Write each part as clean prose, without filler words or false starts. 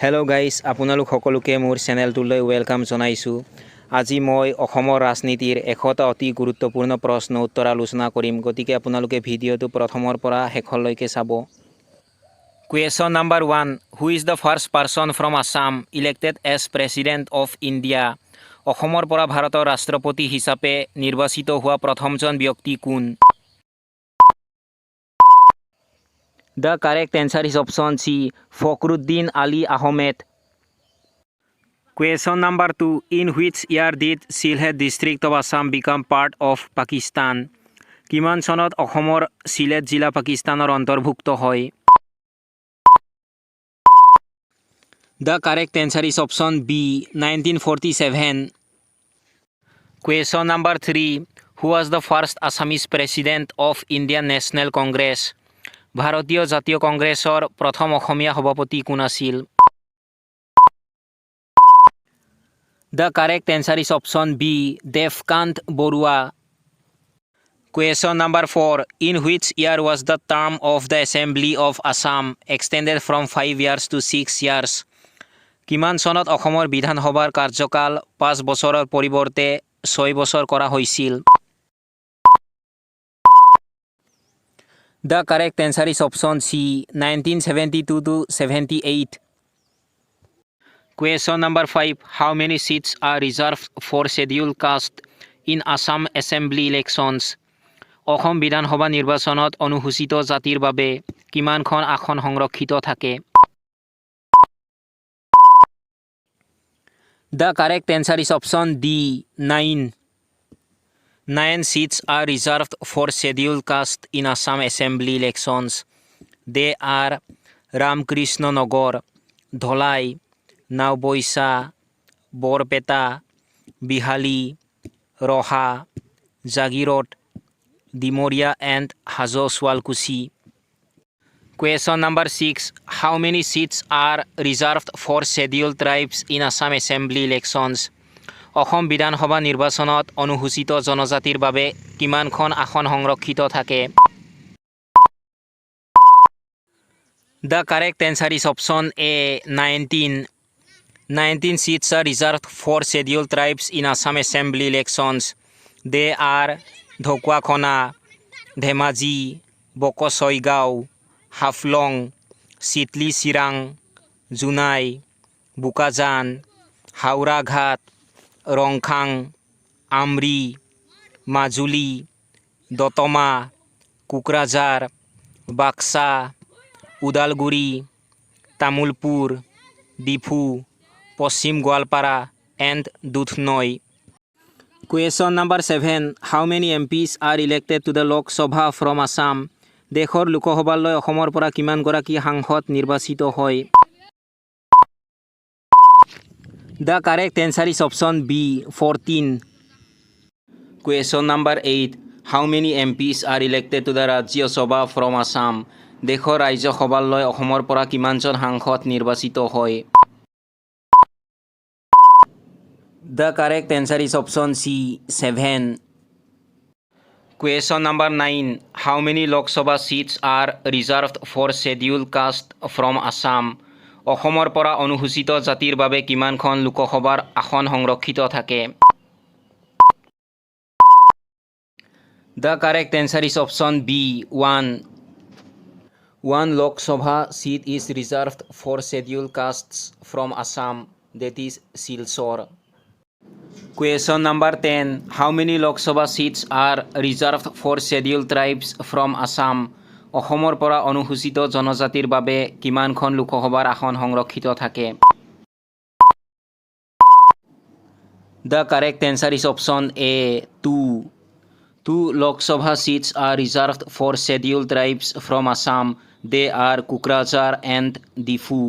Hello' guys, আপোনালোক সকলোকে মোৰ চেনেলটোলৈ ৱেলকাম জনাইছোঁ। আজি মই অসমৰ ৰাজনীতিৰ 100টা অতি গুৰুত্বপূৰ্ণ প্ৰশ্ন উত্তৰ আলোচনা কৰিম, গতিকে আপোনালোকে ভিডিঅ'টো প্ৰথমৰ পৰা শেষলৈকে চাব। Question number 1, who is the first person from Assam elected as president of India? অসমৰ পৰা ভাৰতৰ ৰাষ্ট্ৰপতি হিচাপে নিৰ্বাচিত হোৱা প্ৰথমজন ব্যক্তি কোন? The correct answer is option C, Fakhruddin Ali Ahmed. Question number 2, in which year did Sylhet district of Assam become part of Pakistan? কিমান চনত অসমৰ সিলেট জিলা পাকিস্তানৰ অন্তৰ্ভুক্ত হয়? The correct answer is option B, 1947. Question number 3, who was the first Assamese president of Indian National Congress? ভাৰতীয় জাতীয় কংগ্ৰেছৰ প্ৰথম অসমীয়া সভাপতি কোন আছিল? The correct answer is option B, Devkant Borua. Question number 4, in which year was the term of the Assembly of Assam extended from 5 years to 6 years? কিমান চনত অসমৰ বিধানসভাৰ কাৰ্যকাল 5 বছৰৰ পৰিৱৰ্তে 6 বছৰ কৰা হৈছিল? The correct answer is option C, 1972 to 78. Question number 5, how many seats are reserved for scheduled caste in Assam Assembly elections? Assam বিধানসভা নিৰ্বাচনত অনুসূচিত জাতিৰ বাবে কিমানখন আসন সংৰক্ষিত থাকে? The correct answer is option D, 9. 9 seats are reserved for scheduled caste in Assam Assembly elections. They are Ramkrishna Nagar, Dholai, Nauboisa, Borpeta, Bihali, Roha, Jagirot, Dimoria and Hajo Swalkusi. Question number 6, how many seats are reserved for scheduled tribes in Assam Assembly elections? Assam বিধানসভা নিৰ্বাচনত অনুসূচিত জনজাতিৰ বাবে কিমানখন আসন সংৰক্ষিত থাকে? The correct answer is option A, 19. 19 seats are reserved for scheduled tribes in Assam Assembly elections. They are Dhokwakhona, Dhemaji, Bokosoigao, Haflong, Sitli Sirang, Junai, Bukajan, Haura Ghat, Rongkhang, Amri, Majuli, Dotoma, Kukrajar, Baksa, Udalguri, Tamulpur, Difu, Paschim Goalpara and Duthnoi. Question number 7, how many MPs are elected to the Lok Sabha from Assam? দেশৰ লোকসভালৈ অসমৰ পৰা কিমানগৰাকী সাংসদ নিৰ্বাচিত হয়? The correct answer is option B, 14. Question number 8, how many MPs are elected to the Rajya Sabha from Assam? দেশৰ ৰাজ্যসভালৈ অসমৰ পৰা কিমানজন সাংসদ নিৰ্বাচিত হয়? The correct answer is option C, 7. Question number 9, how many Lok Sabha seats are reserved for scheduled caste from Assam? অসমৰ পৰা অনুসূচিত জাতিৰ বাবে কিমানখন লোকসভাৰ আসন সংৰক্ষিত থাকে? The correct answer is option B, 1. 1 Lok Sabha seat is reserved for scheduled castes from Assam, that is Silchar. Question number 10, how many Lok Sabha seats are reserved for scheduled tribes from Assam? অসমৰ পৰা অনুসূচিত জনজাতিৰ বাবে কিমানখন লোকসভাৰ আসন সংৰক্ষিত থাকে? The correct answer is option A, 2. 2 Lok Sabha seats are reserved for scheduled tribes from Assam. They are Kukrajar and Difu.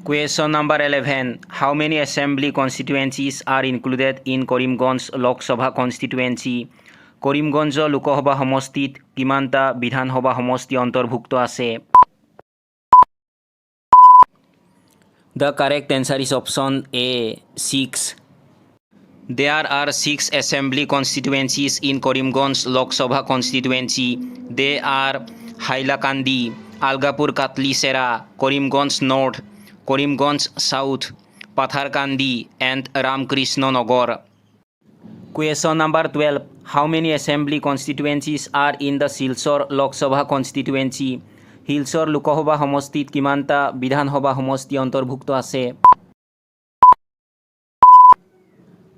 Question number 11, how many assembly constituencies are included in Karimganj Lok Sabha constituency? Karimganj Lok Sabha সমষ্টিত কিমানটা বিধানসভা সমষ্টি অন্তৰ্ভুক্ত আছে? The correct answer is option A, 6. There are 6 assembly constituencies in Karimganj Lok Sabha constituency. They are Hailakandi, Algapur Katli Sera, Karimganj North, Karimganj South, Patharkandi and Ramkrishna Nagar. Question number 12. How many assembly constituencies are in the Silchar Lok Sabha constituency? Silchar Lok Sabha সমষ্টিত কিমানটা বিধানসভা সমষ্টি অন্তৰ্ভুক্ত আছে?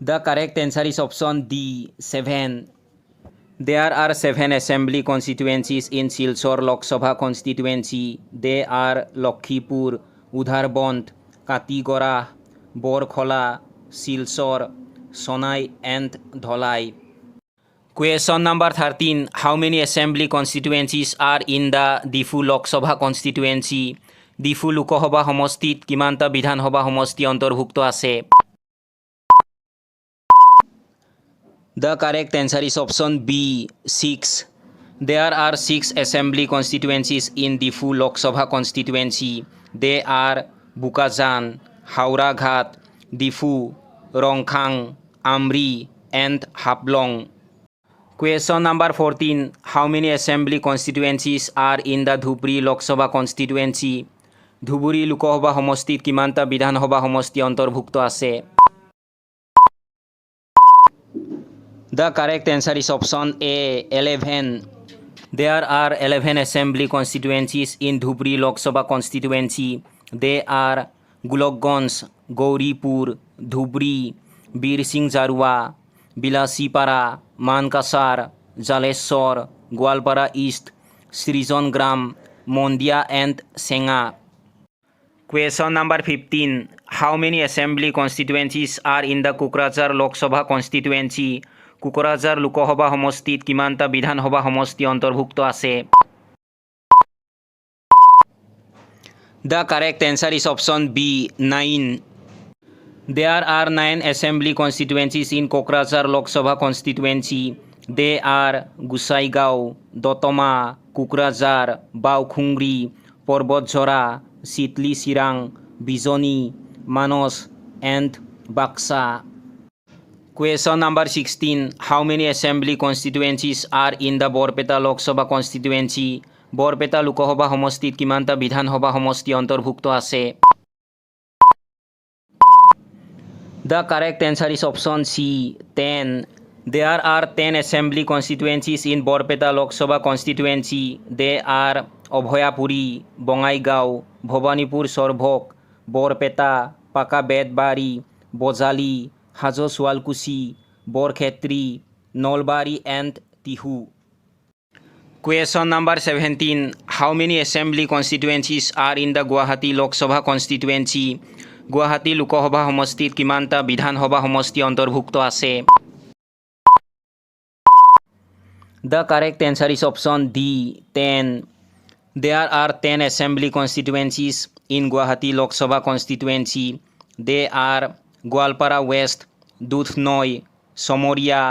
The correct answer is option D, 7. There are 7 assembly constituencies in Silchar Lok Sabha constituency. They are Lakhipur, Udharband, Katigora, Borkhola, Silchar, Sonai and Dholai. Question number 13. How many assembly constituencies are in the Difu Lok Sabha constituency? Difu Lok Sabha সমষ্টিত কিমানটা বিধানসভা সমষ্টি অন্তৰ্ভুক্ত আছে? The correct answer is option B, 6. There are 6 assembly constituencies in Difu Lok Sabha constituency. They are Bukajan, Hauraghat, Difu, Rongkhang, Amri and Haplong. Question number 14. How many assembly constituencies are in the Dhubri Lok Sabha constituency? Dhubri Lok Sabha সমষ্টিত কিমানটা বিধানসভা সমষ্টি অন্তৰ্ভুক্ত আছে? The correct answer is option A, 11. There are 11 assembly constituencies in Dhubri Lok Sabha constituency. They are Gulokganj, Gauripur, Dhubri, Bir Singh Jarua, Bilasipara, Mankasar, Jaleshwar, Gwalpara East, Srijangram, Mondia and Senga. Question number 15. How many assembly constituencies are in the Kokrajhar Lok Sabha constituency? Kokrajhar Lok Sabha সমষ্টিত কিমানটা বিধানসভা সমষ্টি অন্তৰ্ভুক্ত আছে? The correct answer is option B, 9. There are 9 assembly constituencies in Kokrajhar Lok Sabha constituency. They are Gusaigao, Dotoma, Kokrajhar, Baukhungri, Parbatjhara, Sitli Sirang, Bijoni, Manos and Baksa. Question number 16. How many assembly constituencies are in the Borpeta Lok Sabha constituency? Borpeta Lok Sabha সমষ্টিত কিমানটা বিধানসভা সমষ্টি অন্তৰ্ভুক্ত আছে? The correct answer is option C, 10. There are 10 assembly constituencies in Borpeta Lok Sabha constituency. They are Abhoyapuri, Bongaigaon, Bhawanipur Sorbhok, Borpeta, Pakabedbari, Bojali, Hajo Sualkusi, Borkhetri, Nolbari and Tihu. Question number 17. How many assembly constituencies are in the Guwahati Lok Sabha constituency? Guwahati Lok Sabha সমষ্টিত কিমানটা বিধানসভা সমষ্টি অন্তৰ্ভুক্ত আছে? The correct answer is option D, 10. There are 10 assembly constituencies in Guwahati Lok Sabha constituency. They are Gwalpara West, Dudhnoi, Somoria,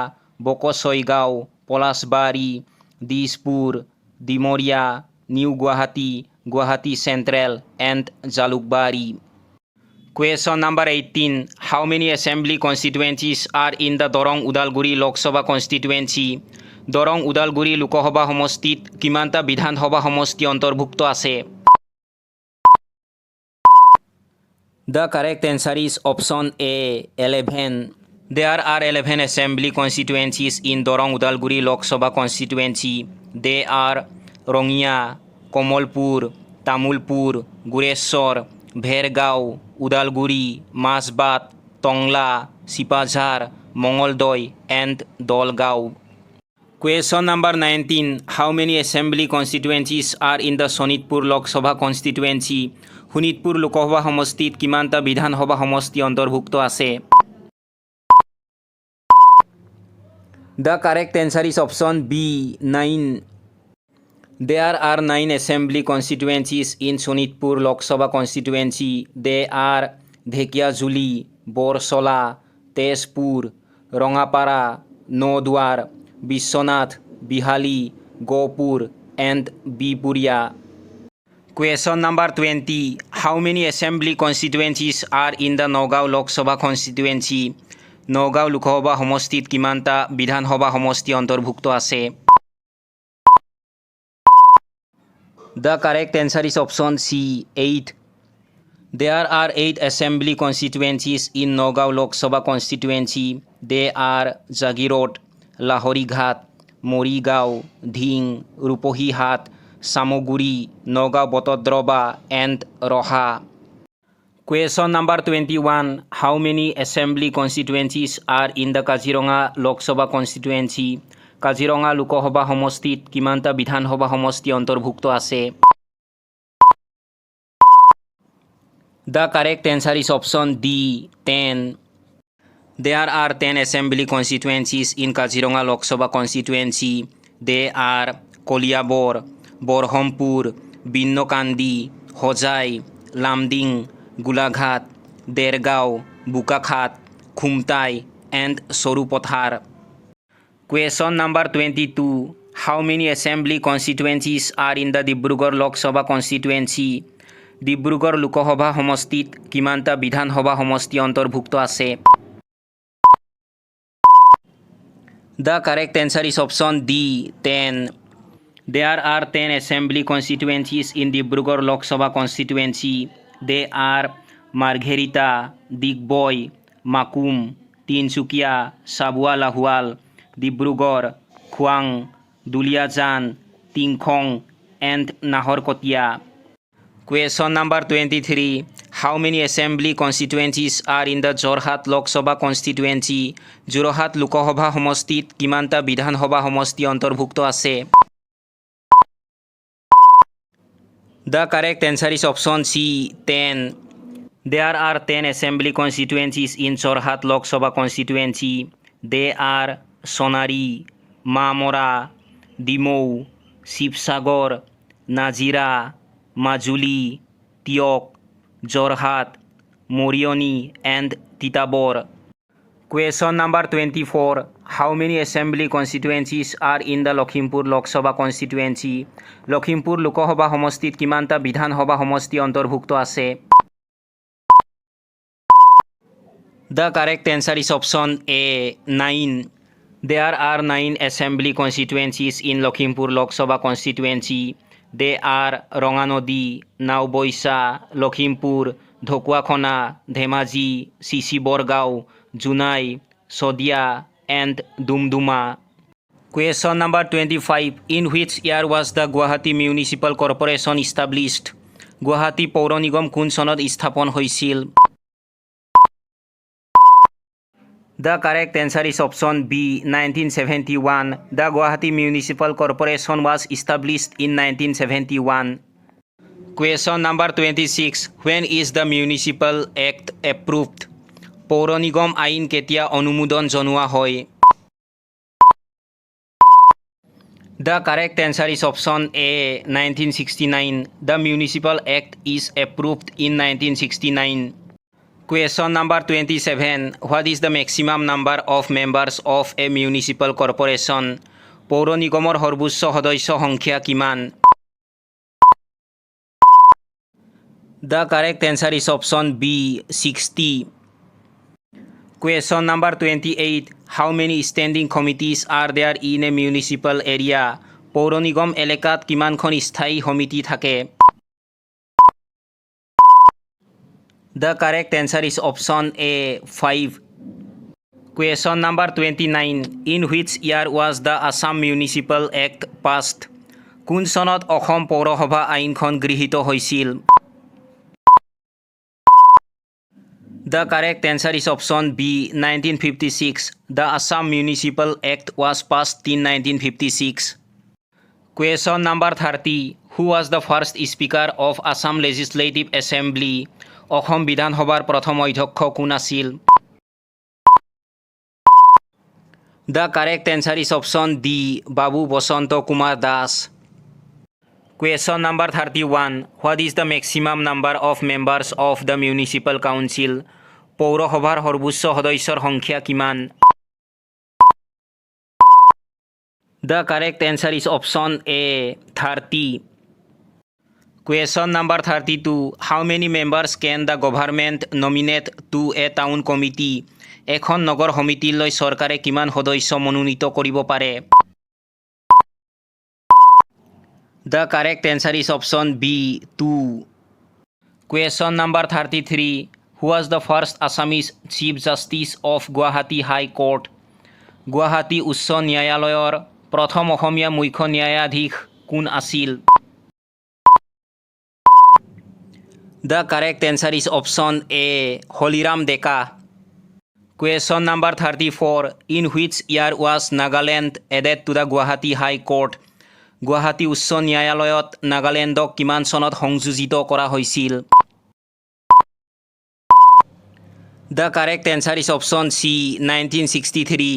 Bokosoigao, Polasbari, Dispur, Dimoria, New Guwahati, Guwahati Central and Jalukbari. Question number 18. How many assembly constituencies are in the Dorong Udalguri Lok Sabha constituency? Dorong Udalguri Lok Sabha সমষ্টিত কিমানটা বিধানসভা সমষ্টি অন্তৰ্ভুক্ত আছে? The correct answer is option A, 11. There are 11 assembly constituencies in Dorong Udalguri Lok Sabha constituency. They are Rongia, Komolpur, Tamulpur, Gureshwar, Bhergaon, Udalguri, Masbat, Tongla, Sipajhar, Mongoldoi and Dolgaon. Question number 19. How many assembly constituencies are in the Sonitpur Lok Sabha constituency? Sonitpur Lok Sabha সমষ্টিত কিমানটা বিধানসভা সমষ্টি অন্তৰ্ভুক্ত আছে? The correct answer is option B, 9. There are 9 assembly constituencies in Sonitpur Lok Sabha constituency. They are Dhekiajuli, Borsola, Tezpur, Rongapara, Nodwar, Bishwanath, Bihali, Gopur and Bipuria. Question number 20. How many assembly constituencies are in the Nagaon Lok Sabha constituency? Nagaon Lok Sabha সমষ্টিত কিমানটা বিধানসভা সমষ্টি অন্তৰ্ভুক্ত আছে? The correct answer is option C, 8. There are 8 assembly constituencies in Nagaon Lok Sabha constituency. They are Jagirot, Lahorighat, Morigao, Dhing, Rupohihat, Samoguri, Nagaon Botodroba, and Roha. Question number 21. How many assembly constituencies are in the Kaziranga Lok Sabha constituency? Kaziranga Lokসভা সমষ্টিত কিমানটা বিধানসভা সমষ্টি অন্তৰ্ভুক্ত আছে? The correct answer is option D, 10. There are 10 assembly constituencies in Kaziranga Lok Sabha constituency. They are Koliabor, Borhampur, Binnokandi, Hojai, Lamding, Gulaghat, Dergao, Bukakhat, Khumtai, and Sorupothar. Question number 22. How many assembly constituencies are in the Dibrugarh Lok Sabha constituency? Dibrugarh Lok Sabha সমষ্টিত কিমানটা বিধানসভা সমষ্টি অন্তৰ্ভুক্ত আছে? The correct answer is option D, 10. There are 10 assembly constituencies in Dibrugarh Lok Sabha constituency. They are Margherita, Digboy, Makum, Tinsukia, Sabua Lahual, Dibrugarh, Khwang, Duliajan, Tingkhong, and Nahorkotia. Question number 23. How many assembly constituencies are in the Jorhat Lok Sabha constituency? Jorhat Lok Sabha সমষ্টিত কিমানটা বিধানসভা সমষ্টি অন্তৰ্ভুক্ত আছে? The correct answer is option C, 10. There are 10 assembly constituencies in Jorhat Lok Sabha constituency. They are Sonari, Mamora, Dimou, Shivsagar, Nazira, Majuli, Tiok, Jorhat, Morioni, and Titabor. Question number 24. How many assembly constituencies are in the Lakhimpur Lok Sabha constituency? Lakhimpur Lok Sabha সমষ্টিত কিমানটা বিধানসভা সমষ্টি অন্তৰ্ভুক্ত আছে? The correct answer is option A, 9. There are 9 assembly constituencies in Lakhimpur Lok Sabha constituency. They are Ranganodi, Nauboisa, Lakhimpur, Dhokwakhona, Dhemaji, Sisiborgao, Junai, Sodia, and Dumduma. Question number 25. In which year was the Guwahati Municipal Corporation established? Guwahati পৌৰ নিগম কোন চনত স্থাপন হৈছিল? The correct answer is option B, 1971. The Guwahati Municipal Corporation was established in 1971. Question number 26. When is the Municipal Act approved? পৌৰ নিগম আইন কেতিয়া অনুমোদন জনোৱা হয়? The correct answer is option A, 1969. The Municipal Act is approved in 1969. Question number 27. What is the maximum number of members of a municipal corporation? পৌৰ নিগমৰ সৰ্বোচ্চ সদস্য সংখ্যা কিমান? The correct answer is option B, 60. Question number 28. How many standing committees are there in a municipal area? পৌৰ নিগম এলেকাত কিমানখন স্থায়ী সমিতি থাকে? The correct answer is option A, 5. Question number 29. In which year was the Assam Municipal Act passed? কোন চনত অসম পৌৰসভা আইনখন গৃহীত হৈছিল? The correct answer is option B, 1956. The Assam Municipal Act was passed in 1956. Question number 30. Who was the first Speaker of Assam Legislative Assembly? Assam বিধানসভাৰ প্ৰথম অধ্যক্ষ কোন আছিল? The correct answer is option D, Babu Bosant Kumar Das. Question number 31. What is the maximum number of members of the municipal council? পৌৰসভাৰ সৰ্বোচ্চ সদস্যৰ সংখ্যা কিমান? The correct answer is option A, 30. Question number 32. How many members can the government nominate to a town committee? এখন নগৰ সমিতিলৈ চৰকাৰে কিমান সদস্য মনোনীত কৰিব পাৰে? The correct answer is option B, 2. Question number 33. Who was the first Assamese Chief Justice of Guwahati High Court? Guwahati উচ্চ ন্যায়ালয়ৰ প্ৰথম অসমীয়া মুখ্য ন্যায়াধীশ কোন আছিল? The correct answer is option A. Holiram Deka. Question number 34. In which year was Nagaland added to the Guwahati High Court? Guwahati উচ্চ ন্যায়ালয়ত নাগালেণ্ডক কিমান চনত সংযোজিত কৰা হৈছিল? The correct answer is option C. 1963.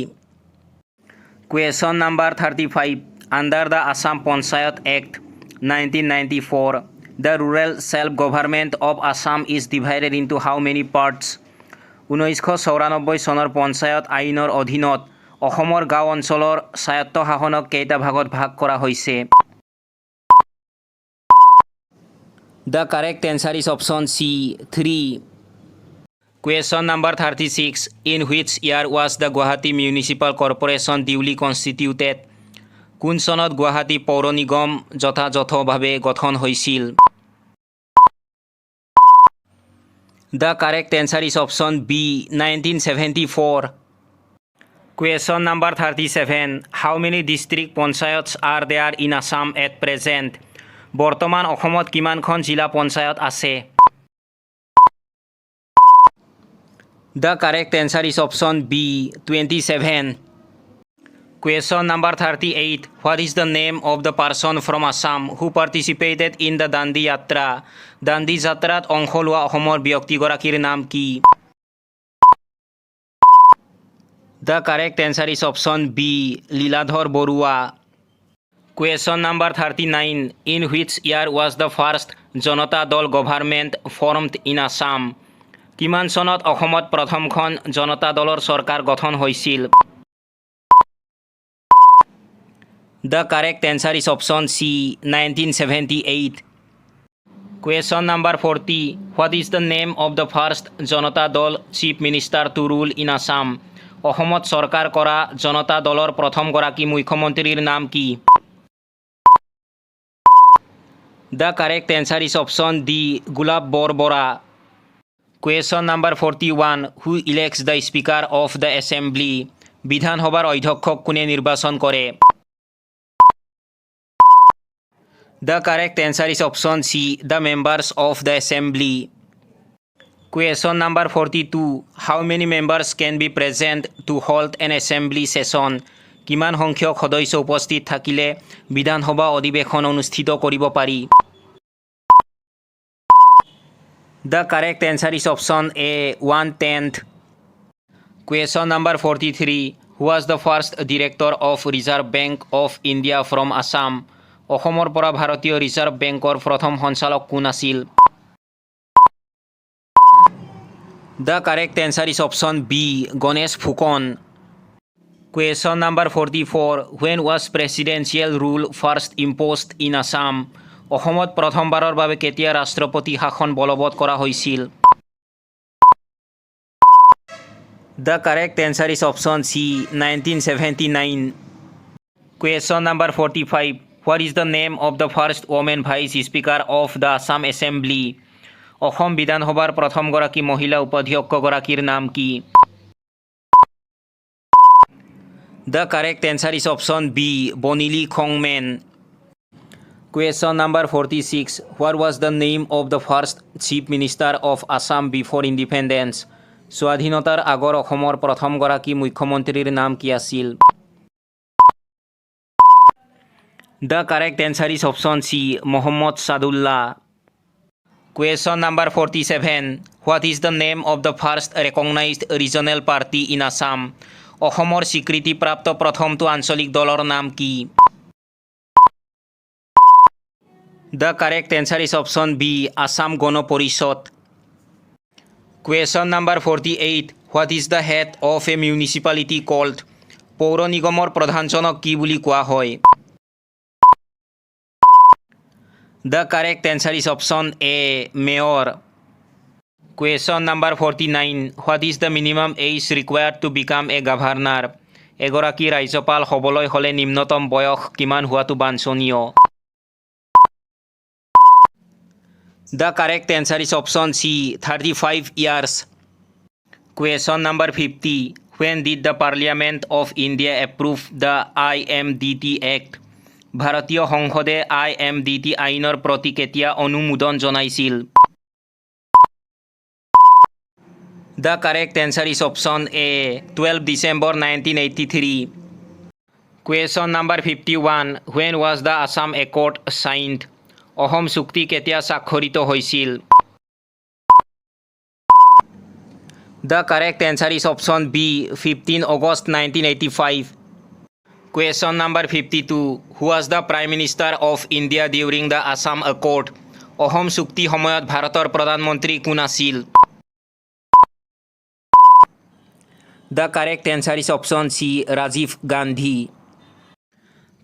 Question number 35. Under the Assam Panchayat Act 1994, the rural self-government of Assam is divided into how many parts? 1994 চনৰ পঞ্চায়ত আইনৰ অধীনত অসমৰ গাঁও অঞ্চলৰ স্বায়ত্তশাসনক কেইটা ভাগত ভাগ কৰা হৈছে? The correct answer is option C. 3. Question number 36. In which year was the Guwahati Municipal Corporation duly constituted? কোন চনত গুৱাহাটী পৌৰ নিগম যথাযথভাৱে গঠন হৈছিল? The correct answer is option B. 1974. Question number 37. How many district panchayats are there in Assam at present? বৰ্তমান অসমত কিমানখন জিলা পঞ্চায়ত আছে? The correct answer is option B. 27. Question number 38. What is the name of the person from Assam who participated in the Dandi Yatra? Dandi Jatrat অংশ লোৱা অসমৰ ব্যক্তিগৰাকীৰ নাম কি? The correct answer is option B. Liladhar Borua. Question number 39. In which year was the first Janata Dol government formed in Assam? কিমান চনত অসমত প্ৰথমখন জনতা দলৰ চৰকাৰ গঠন হৈছিল? The correct answer is option C. 1978. Question number 40. What is the name of the first Janata Dol chief minister to rule in Assam? অসমত চৰকাৰ কৰা জনতা দলৰ প্ৰথমগৰাকী মুখ্যমন্ত্ৰীৰ নাম কি? The correct answer is option D. Gulab Borbora. Question number 41. Who elects the Speaker of the Assembly? বিধানসভাৰ অধ্যক্ষক কোনে নিৰ্বাচন কৰে? The correct answer is option C. The members of the Assembly. Question number 42. How many members can be present to hold an assembly session? কিমান সংখ্যক সদস্য উপস্থিত থাকিলে বিধানসভা অধিৱেশন অনুষ্ঠিত কৰিব পাৰি? The correct answer is option A. 1/10. Question number 43. Who was the first director of Reserve Bank of India from Assam? অসমৰ পৰা ভাৰতীয় ৰিজাৰ্ভ বেংকৰ প্ৰথম সঞ্চালক কোন আছিল? The correct answer is option B. Ganesh Phukon. Question number 44. When was presidential rule first imposed in Assam? অসমত প্ৰথমবাৰৰ বাবে কেতিয়া ৰাষ্ট্ৰপতি শাসন বলবৎ কৰা হৈছিল? The correct answer is option C. 1979. Question number 45. What is the name of the first woman vice speaker of the Assam Assembly? Assam বিধানসভাৰ প্ৰথমগৰাকী মহিলা উপাধ্যক্ষগৰাকীৰ নাম কি? The correct answer is option B. Bonili Khongmen. Question number 46. What was the name of the first chief minister of Assam before independence? স্বাধীনতাৰ আগৰ অসমৰ প্ৰথমগৰাকী মুখ্যমন্ত্ৰীৰ নাম কি আছিল? The correct answer is option C. Mohammad Sadullah. Question number 47. What is the name of the first recognized regional party in Assam? অসমৰ স্বীকৃতিপ্ৰাপ্ত প্ৰথমটো আঞ্চলিক দলৰ নাম কি? The correct answer is option B. Assam Gano Porishod. Question number 48. What is the head of a municipality called? পৌৰ নিগমৰ প্ৰধানজনক কি বুলি কোৱা হয়? The correct answer is option A. Mayor. Question number 49. What is the minimum age required to become a governor? এগৰাকী ৰাজ্যপাল হ'বলৈ হ'লে নিম্নতম বয়স কিমান হোৱাটো বাঞ্ছনীয়? The correct answer is option C, 35 years. Question number 50. When did the Parliament of India approve the IMDT Act? ভাৰতীয় সংসদে IMDT আইনৰ প্ৰতি কেতিয়া অনুমোদন জনাইছিল? The correct answer is option A, 12 December 1983. Question number 51. When was the Assam Accord signed? Assam চুক্তি কেতিয়া স্বাক্ষৰিত হৈছিল? The correct answer is option B, 15 August 1985. Question number 52. Who was the Prime Minister of India during the Assam Accord? Assam চুক্তি সময়ত ভাৰতৰ প্ৰধানমন্ত্ৰী কোন আছিল? The correct answer is option C, Rajiv Gandhi.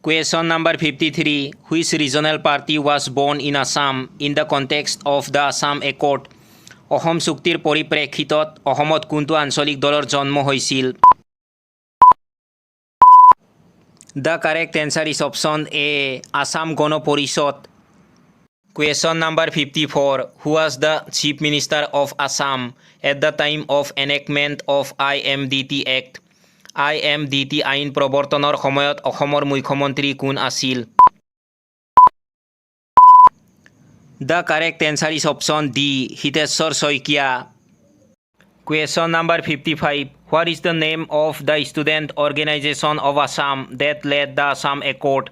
Question number 53. Which regional party was born in Assam in the context of the Assam Accord? Assam চুক্তিৰ পৰিপ্ৰেক্ষিতত অসমত কোনটো আঞ্চলিক দলৰ জন্ম হৈছিল? The correct answer is option A, Assam Gণ Porishod. Question number 54. Who was the Chief Minister of Assam at the time of enactment of IMDT Act? IMDT আইন প্ৰৱৰ্তনৰ সময়ত অসমৰ মুখ্যমন্ত্ৰী কোন আছিল? The correct answer is option D, Hiteshwar Saikia. Question number 55. What is the name of the student organization of Assam that led the Assam Accord?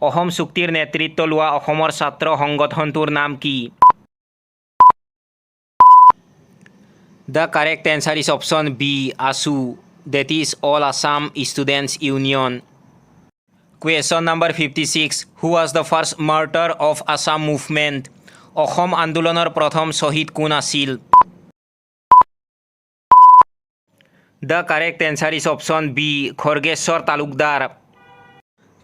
Assam চুক্তিৰ নেতৃত্ব লোৱা অসমৰ ছাত্ৰ সংগঠনটোৰ নাম কি? The correct answer is option B, ASU, that is All Assam Students Union. Question number 56. Who was the first martyr of Assam movement? Assam আন্দোলনৰ প্ৰথম শ্বহীদ কোন আছিল? The correct answer is option B, Khorgeshwar Talukdar.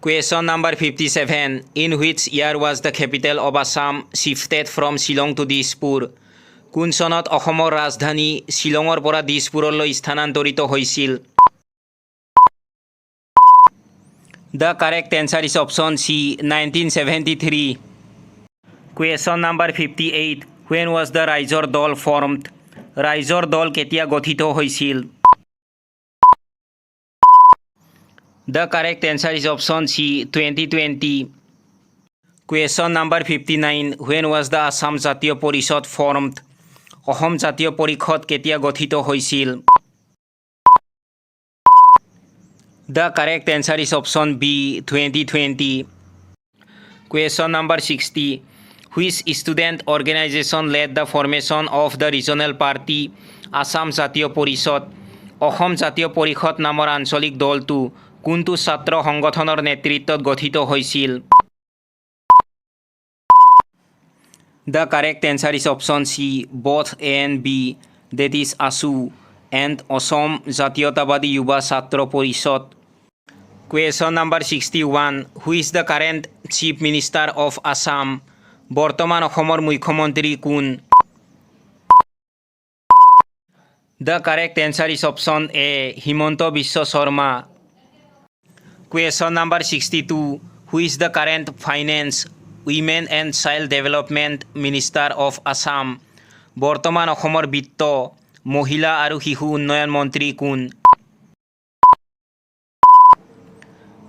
Question number 57. In which year was the capital of Assam shifted from Shillong to Dispur? কোন চনত অসমৰ ৰাজধানী শ্বিলঙৰ পৰা দিছপুৰলৈ স্থানান্তৰিত হৈছিল? The correct answer is option C, 1973. Question number 58. When was the Raizor Dol formed? Raizor Dol কেতিয়া গঠিত হৈছিল? The correct answer is option C, 2020. Question number 59. When was the Assam জাতীয় পৰিষদ formed? অসম জাতীয় পৰিষদ কেতিয়া গঠিত হৈছিল? The correct answer is option B, 2020. Question number 60. Which student organization led the formation of the regional party Assam জাতীয় পৰিষদ? অসম জাতীয় পৰিষদ নামৰ আঞ্চলিক দলটো কোনটো ছাত্ৰ সংগঠনৰ নেতৃত্বত গঠিত হৈছিল? The correct answer is option C, both A and B, that is ASU and Assam জাতীয়তাবাদী যুৱ ছাত্ৰ পৰিষদ. Question number 61. Who is the current Chief Minister of Assam? বৰ্তমান অসমৰ মুখ্যমন্ত্ৰী কোন? The correct answer is option A, Himant Biswa Sarma. Question number 62. Who is the current Finance, Women and Child Development Minister of Assam? বৰ্তমান অসমৰ বিত্ত, মহিলা আৰু শিশু উন্নয়ন মন্ত্ৰী কোন?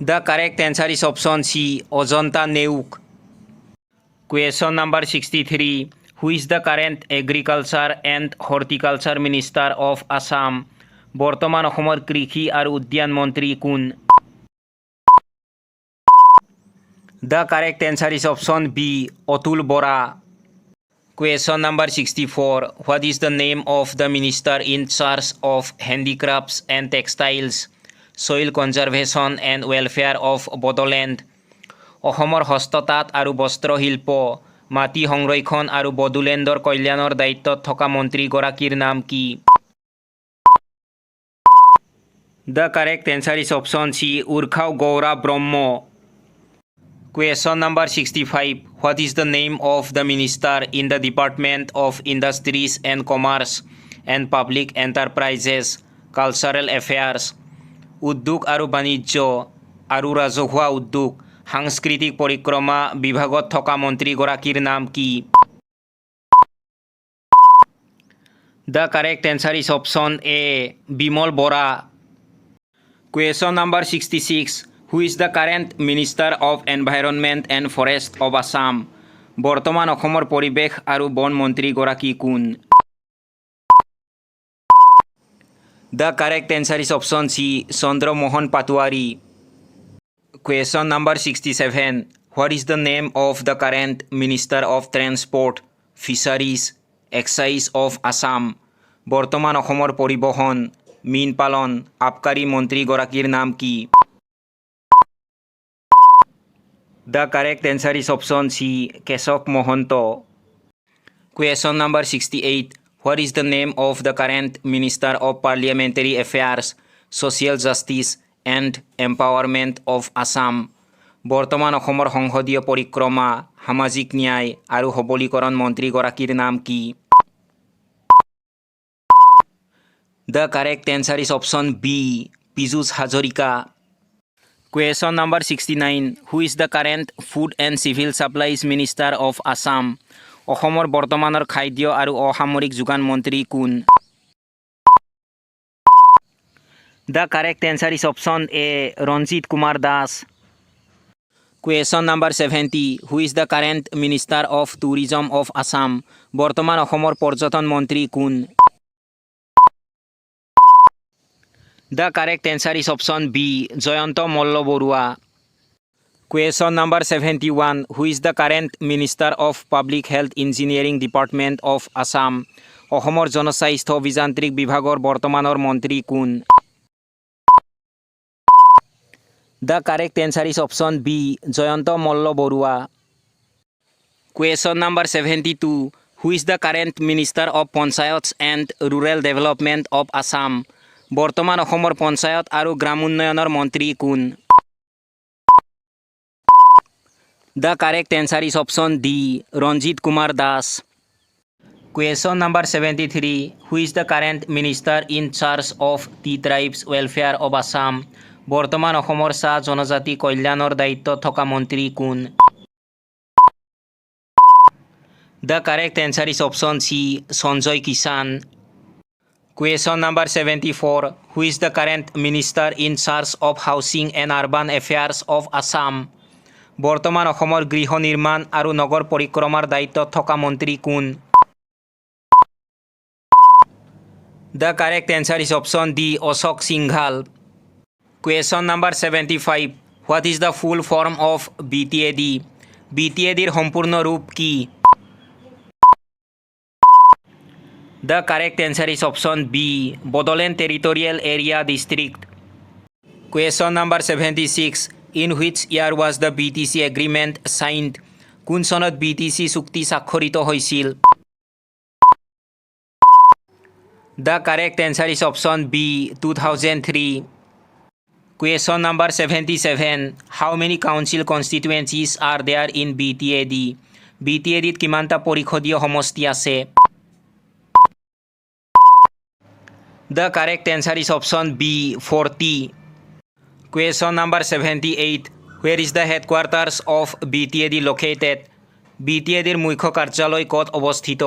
The correct answer is option C, Ajanta Neuk. Question number 63. Who is the current Agriculture and Horticulture Minister of Assam? বৰ্তমান অসমৰ কৃষি আৰু উদ্যান মন্ত্ৰী কোন? The correct answer is option B, Atul Bora. Question number 64. What is the name of the minister in charge of handicrafts and textiles, soil conservation and welfare of Bodoland? অসমৰ হস্ততাঁত আৰু বস্ত্ৰশিল্প, মাটি সংৰক্ষণ আৰু বডোলেণ্ডৰ কল্যাণৰ দায়িত্বত থকা মন্ত্ৰীগৰাকীৰ নাম কি? The correct answer is option C, Urkhao Gaura Brahmo. Question number 65. What is the name of the minister in the Department of Industries and Commerce and Public Enterprises, Cultural Affairs? উদ্যোগ আৰু বাণিজ্য আৰু ৰাজহুৱা উদ্যোগ, সাংস্কৃতিক পৰিক্ৰমা বিভাগত থকা মন্ত্ৰীগৰাকীৰ নাম কি? The correct answer is option A, Bimal Bora. Question number 66. Who is the current Minister of Environment and Forest of Assam? বৰ্তমান অসমৰ পৰিৱেশ আৰু বন মন্ত্ৰী গৰাকী কোন? The correct answer is option C, Chandra Mohan Patwari. Question number 67. What is the name of the current Minister of Transport, Fisheries, Excise of Assam? বৰ্তমান অসমৰ পৰিবহণ, মীন পালন, আবকাৰী মন্ত্ৰী গৰাকীৰ নাম কি? The correct answer is option C, Kesok Mohanto. Question number 68. What is the name of the current Minister of Parliamentary Affairs, Social Justice and Empowerment of Assam? বৰ্তমান অসমৰ সংসদীয় পৰিক্ৰমা, সামাজিক ন্যায় আৰু সবলীকৰণ মন্ত্ৰী গৰাকীৰ নাম কি? The correct answer is option B, Piyush Hazarika. Question number 69. Who is the current Food and Civil Supplies Minister of Assam? অসমৰ বৰ্তমানৰ খাদ্য আৰু অসামৰিক যোগান মন্ত্ৰী কোন? The correct answer is option A, Ranjit Kumar Das. Question number 70. Who is the current Minister of Tourism of Assam? বৰ্তমান অসমৰ পৰ্যটন মন্ত্ৰী কোন? The correct answer is option B, Jayanta Malla Borua. Question number 71. Who is the current Minister of Public Health Engineering Department of Assam? অসমৰ জনস্বাস্থ্য অভিযান্ত্ৰিক বিভাগৰ বৰ্তমানৰ মন্ত্ৰী কোন? The correct answer is option B, Jayanta Malla Borua. Question number 72. Who is the current Minister of Panchayats and Rural Development of Assam? বৰ্তমান অসমৰ পঞ্চায়ত আৰু গ্ৰাম উন্নয়নৰ মন্ত্ৰী কোন? The correct answer is option D, Ranjit Kumar Das. Question number 73. Who is the current Minister in charge of the tribes welfare of Assam? বৰ্তমান অসমৰ চাহ জনজাতি কল্যাণৰ দায়িত্ব থকা মন্ত্ৰী কোন? The correct answer is option C, Sanjay Kisan. Question number 74. Who is the current Minister in charge of Housing and Urban Affairs of Assam? বৰ্তমান অসমৰ গৃহ নিৰ্মাণ আৰু নগৰ পৰিক্ৰমাৰ দায়িত্বত থকা মন্ত্ৰী কোন? The correct answer is option D, Ashok Singhal. Question number 75. What is the full form of BTAD? BTADৰ সম্পূৰ্ণ ৰূপ কি? The correct answer is option B, Bodoland Territorial Area District. Question number 76. In which year was the BTC agreement signed? কোন চনত BTC চুক্তি স্বাক্ষৰিত হৈছিল? The correct answer is option B, 2003. Question number 77. How many council constituencies are there in BTAD? BTADত কিমানটা পৰিষদীয় সমষ্টি আছে? The correct answer is option B, 40. Question number 78. Where is the headquarters of BTAD located? BTADৰ মুখ্য কাৰ্যালয় ক'ত অৱস্থিত?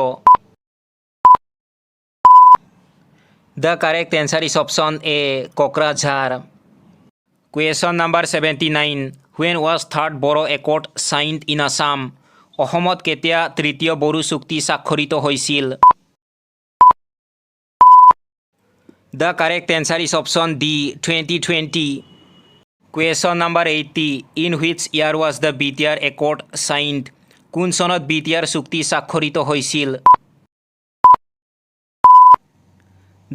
The correct answer is option A, Kokrajhar. Question number 79. When was third Bodo Accord signed in Assam? অসমত কেতিয়া তৃতীয় বড়ো চুক্তি স্বাক্ষৰিত হৈছিল? The correct answer is option D, 2020. Question number 80. In which year was the BTR Accord signed? কোন চনত BTR চুক্তি স্বাক্ষৰিত হৈছিল?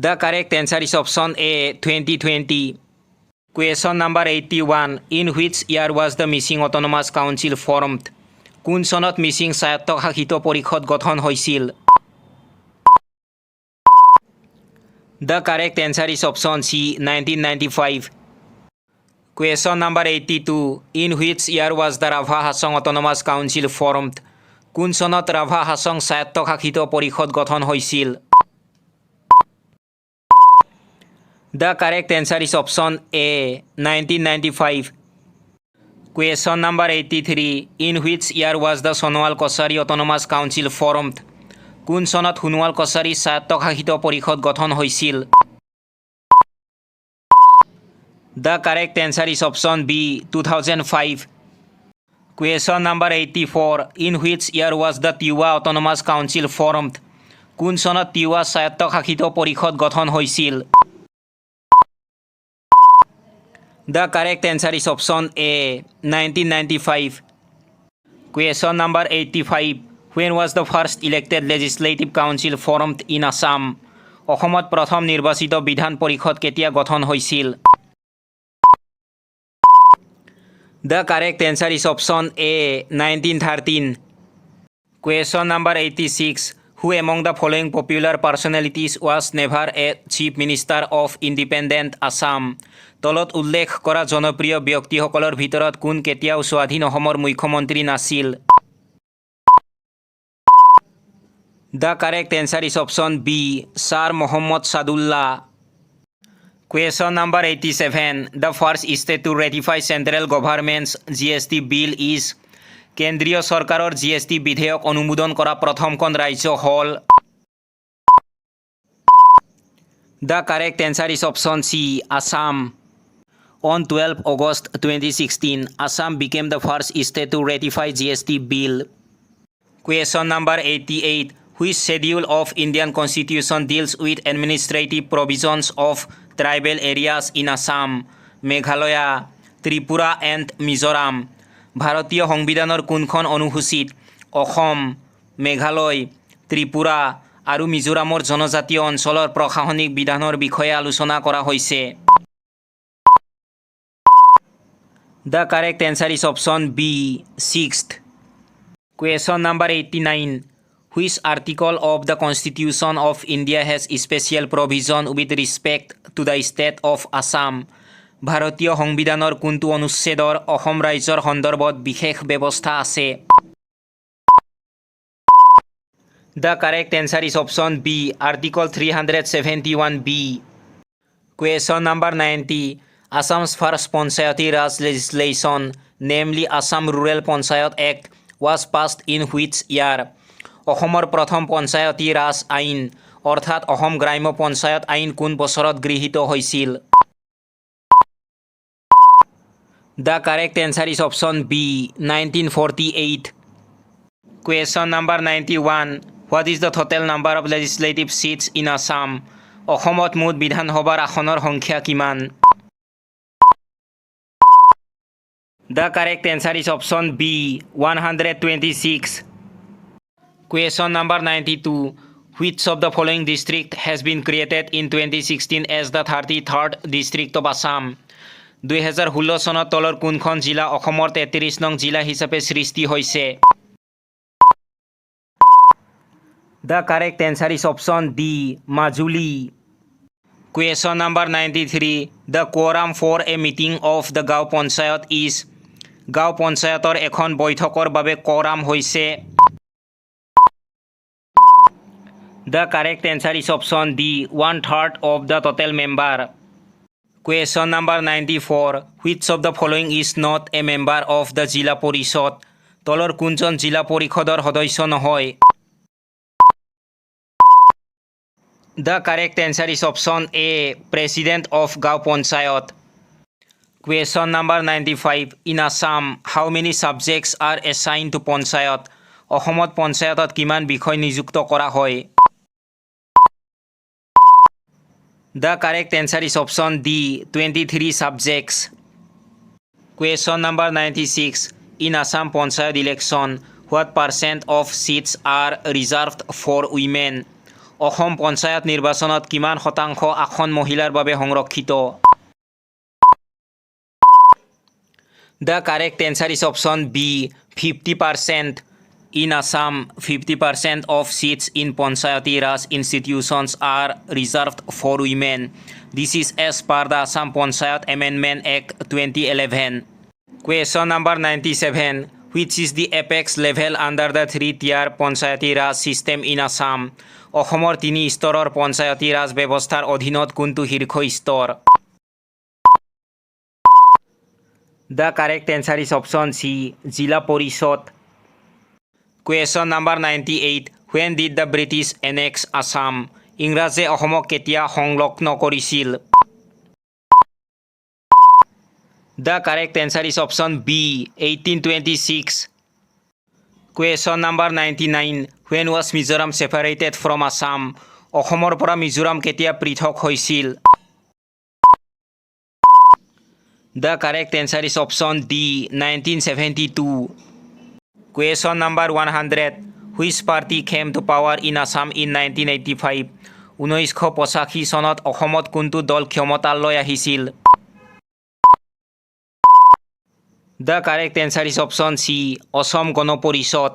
The correct answer is option A, 2020. Question number 81. In which year was the Missing Autonomous Council formed? কোন চনত মিচিং স্বায়ত্তশাসিত পৰিষদ গঠন হৈছিল? The correct answer is option C, 1995. Question number 82. In which year was the Rabha Hasang Autonomous Council formed? কোন চনত ৰাভা হাছং স্বায়ত্তশাসিত পৰিষদ গঠন হৈছিল? The correct answer is option A, 1995. Question number 83. In which year was the Sonowal Kosari Autonomous Council formed? কোন চনত সোণোৱাল কছাৰী স্বায়ত্তশাসিত পৰিষদ গঠন হৈছিল? The correct answer is option B, 2005. Question number 84. In which year was the Tiwa Autonomous Council formed? কোন চনত তিৱা স্বায়ত্তশাসিত পৰিষদ গঠন হৈছিল? The correct answer is option A, 1995. Question number 85. When was the first elected legislative council formed in Assam? অসমত প্ৰথম নিৰ্বাচিত বিধান পৰিষদ কেতিয়া গঠন হৈছিল? The correct answer is option A, 1913. Question number 86. Who among the following popular personalities was never a chief minister of independent Assam? তলত উল্লেখ কৰা জনপ্ৰিয় ব্যক্তিসকলৰ ভিতৰত কোন কেতিয়াও স্বাধীন অসমৰ মুখ্যমন্ত্ৰী নাছিল? The correct answer is option B, Sir Mohammad Sadullah. Question number 87. The first state to ratify central government's GST bill is? কেন্দ্ৰীয় চৰকাৰৰ GST বিধেয়ক অনুমোদন কৰা প্ৰথমখন ৰাজ্য হ'ল? The correct answer is option C, Assam. On 12 August 2016, Assam became the first state to ratify GST bill. Question number 88. Which schedule of Indian Constitution deals with administrative provisions of tribal areas in Assam, Meghalaya, Tripura and Mizoram? ভাৰতীয় সংবিধানৰ কোনখন অনুসূচীত অসম, মেঘালয়, ত্ৰিপুৰা আৰু মিজোৰামৰ জনজাতীয় অঞ্চলৰ প্ৰশাসনিক বিধানৰ বিষয়ে আলোচনা কৰা হৈছে? The correct answer is option B, 6th. Question number 89. Which article of the Constitution of India has special provision with respect to the state of Assam? ভাৰতীয় সংবিধানৰ কোনটো অনুচ্ছেদৰ অসম ৰাজ্যৰ সন্দৰ্ভত বিশেষ ব্যৱস্থা আছে? The correct answer is option B, Article 371B. Question number 90. Assam's first Panchayati Raj legislation, namely Assam Rural Panchayat Act, was passed in which year? অসমৰ প্ৰথম পঞ্চায়তী ৰাজ আইন অৰ্থাৎ অসম গ্ৰাম্য পঞ্চায়ত আইন কোন বছৰত গৃহীত হৈছিল? The correct answer is option B, 1948. Question number 91. What is the total number of legislative seats in Assam? অসমত মুঠ বিধানসভাৰ আসনৰ সংখ্যা কিমান? The correct answer is option B, 126. Question number 92. Which of the following district has been created in 2016 as the 33rd district of Assam? 2016 চনত তলৰ কোনখন জিলা অসমৰ 33 নং জিলা হিচাপে সৃষ্টি হৈছে? The correct answer is option D, Majuli. Question number 93. The quorum for a meeting of the Gaon Panchayat is? গাঁও পঞ্চায়তৰ এখন বৈঠকৰ বাবে quorum হৈছে? The correct answer is option D, 1/3 of the total member. Question number 94. Which of the following is not a member of the Jila Porishad? তলৰ কোনজন জিলা পৰিষদৰ সদস্য নহয়? The correct answer is option A, President of Gaon Panchayat. Question number 95. In Assam, how many subjects are assigned to Panchayat? অসমত পঞ্চায়তত কিমান বিষয় নিযুক্ত কৰা হয়? The correct answer is option D, 23 subjects. Question number 96. In Assam Panchayat election, what percent of seats are reserved for women? Assam panchayat নিৰ্বাচনত কিমান শতাংশ আসন মহিলাৰ বাবে সংৰক্ষিত? The correct answer is option B, 50%. In Assam, 50% of seats in Panchayati Raj institutions are reserved for women. This is as per the Assam Panchayat Amendment Act 2011. Question number 97. Which is the apex level under the 3-tier Panchayati Raj system in Assam? অসমৰ 3 স্তৰৰ পঞ্চায়তী ৰাজ ব্যৱস্থাৰ অধীনত কোনটো শীৰ্ষ স্তৰ? The correct answer is option C, Jila Porishad. Question number 98. When did the British annex Assam? ইংৰাজে অসমক কেতিয়া সংলগ্ন কৰিছিল? The correct answer is option B, 1826. Question number 99. When was Mizoram separated from Assam? অসমৰ পৰা মিজোৰাম কেতিয়া পৃথক হৈছিল? The correct answer is option D, 1972. Question number 100. Which party came to power in Assam in 1985? 1985 চনত অসমত কোনটো দল ক্ষমতালৈ আহিছিল? The correct answer is option C, Asom Gana Parishad.